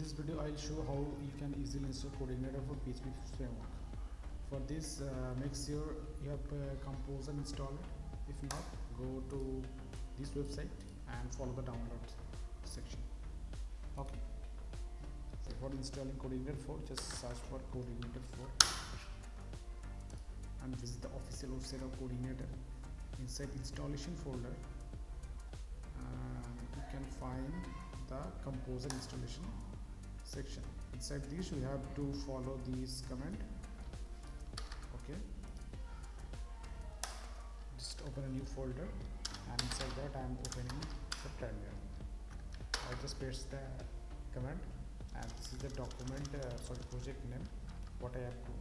this video I'll show how you can easily install CodeIgniter for PHP framework. For this, make sure you have Composer installed. If not, go to this website and follow the download section. Okay. So for installing CodeIgniter 4, just search for CodeIgniter 4 and visit the official website of CodeIgniter. Inside installation folder, you can find the Composer installation section. Inside this, you have to follow this command. Okay, just open a new folder, and inside that I am opening the terminal. I just paste the command, and this is the document for the project name. What I have to,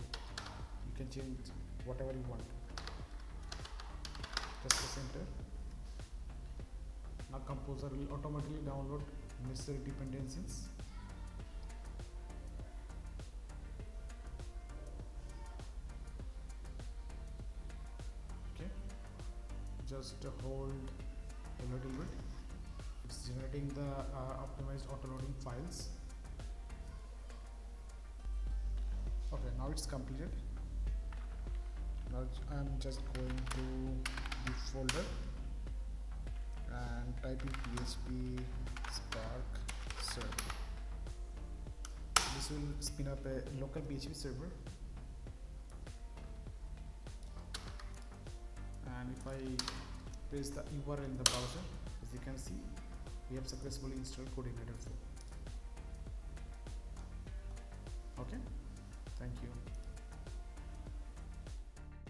you can change whatever you want. Just press enter. Now Composer will automatically download necessary dependencies. Okay, just hold a little bit. It's generating the optimized auto loading files. Okay, now it's completed. Now I'm just going to the folder and type in PHP Spark server. This will spin up a local PHP server, and if I paste the URL in the browser, as you can see, we have successfully installed CodeIgniter 4.